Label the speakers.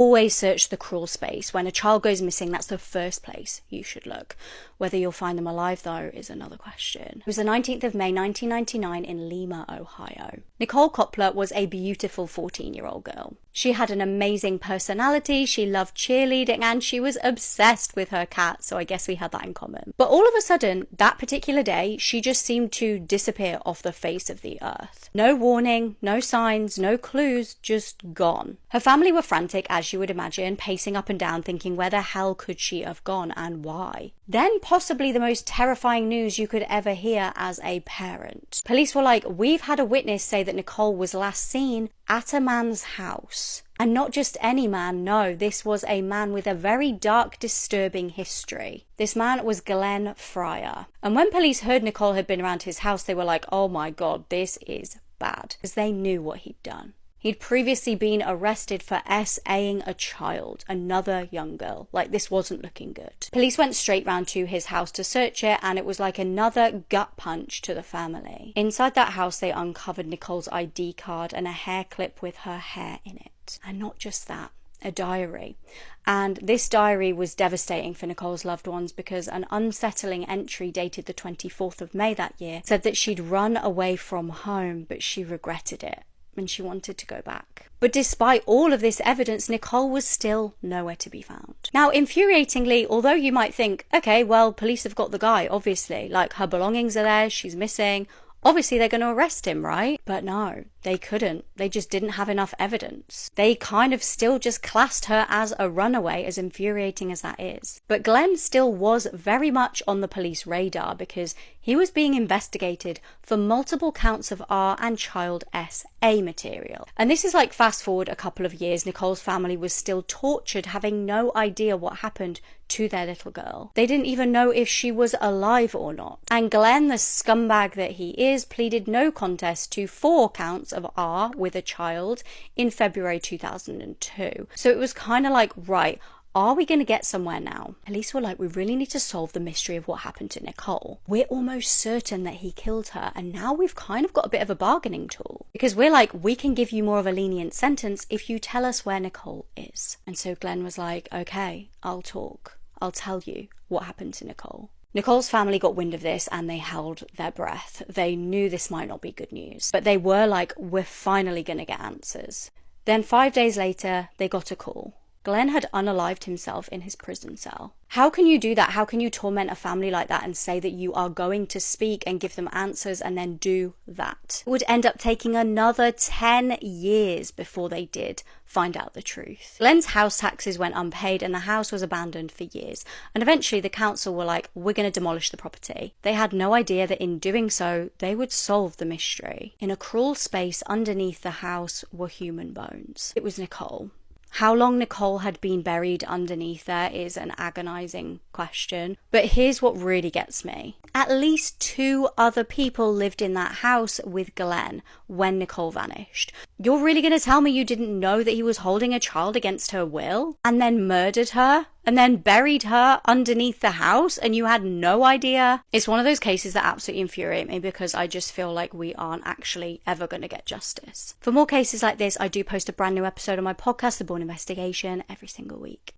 Speaker 1: Always search the crawl space. When a child goes missing, that's the first place you should look. Whether you'll find them alive, though, is another question. It was the 19th of May, 1999 in Lima, Ohio. Nicholle Coppler was a beautiful 14-year-old girl. She had an amazing personality, she loved cheerleading, and she was obsessed with her cat, so I guess we had that in common. But all of a sudden, that particular day, she just seemed to disappear off the face of the earth. No warning, no signs, no clues, just gone. Her family were frantic, as you would imagine, pacing up and down thinking where the hell could she have gone and why. Then possibly the most terrifying news you could ever hear as a parent. Police were like, we've had a witness say that Nicholle was last seen at a man's house. And not just any man, no, this was a man with a very dark, disturbing history. This man was Glenn Fryer. And when police heard Nicholle had been around his house, they were like, oh my god, this is bad. Because they knew what he'd done. He'd previously been arrested for SAing a child, another young girl. Like, this wasn't looking good. Police went straight round to his house to search it, and it was like another gut punch to the family. Inside that house, they uncovered Nicholle's ID card and a hair clip with her hair in it. And not just that, a diary. And this diary was devastating for Nicholle's loved ones because an unsettling entry dated the 24th of May that year said that she'd run away from home, but she regretted it. And she wanted to go back. But despite all of this evidence, Nicholle was still nowhere to be found. Now, infuriatingly, although you might think, okay, well, police have got the guy, obviously. Like, her belongings are there, she's missing. Obviously, they're going to arrest him, right? But no, they couldn't. They just didn't have enough evidence. They kind of still just classed her as a runaway, as infuriating as that is. But Glenn still was very much on the police radar because he was being investigated for multiple counts of R and child SA material. And this is like fast forward a couple of years, Nicholle's family was still tortured, having no idea what happened to their little girl. They didn't even know if she was alive or not. And Glenn, the scumbag that he is, pleaded no contest to 4 counts of R with a child in February 2002. So it was kind of like, right, are we going to get somewhere now? Police were like, we really need to solve the mystery of what happened to Nicholle. We're almost certain that he killed her, and now we've kind of got a bit of a bargaining tool. Because we're like, we can give you more of a lenient sentence if you tell us where Nicholle is. And so Glenn was like, okay, I'll talk. I'll tell you what happened to Nicholle. Nicholle's family got wind of this and they held their breath. They knew this might not be good news, but they were like, we're finally going to get answers. Then 5 days later, they got a call. Glenn had unalived himself in his prison cell. How can you do that? How can you torment a family like that and say that you are going to speak and give them answers and then do that? It would end up taking another 10 years before they did find out the truth. Glenn's house taxes went unpaid and the house was abandoned for years. And eventually the council were like, we're going to demolish the property. They had no idea that in doing so, they would solve the mystery. In a crawl space underneath the house were human bones. It was Nicholle. How long Nicholle had been buried underneath there is an agonizing question. But here's what really gets me. At least 2 other people lived in that house with Glenn when Nicholle vanished. You're really going to tell me you didn't know that he was holding a child against her will? And then murdered her? And then buried her underneath the house and you had no idea? It's one of those cases that absolutely infuriate me because I just feel like we aren't actually ever going to get justice. For more cases like this, I do post a brand new episode on my podcast, The Born Investigation, every single week.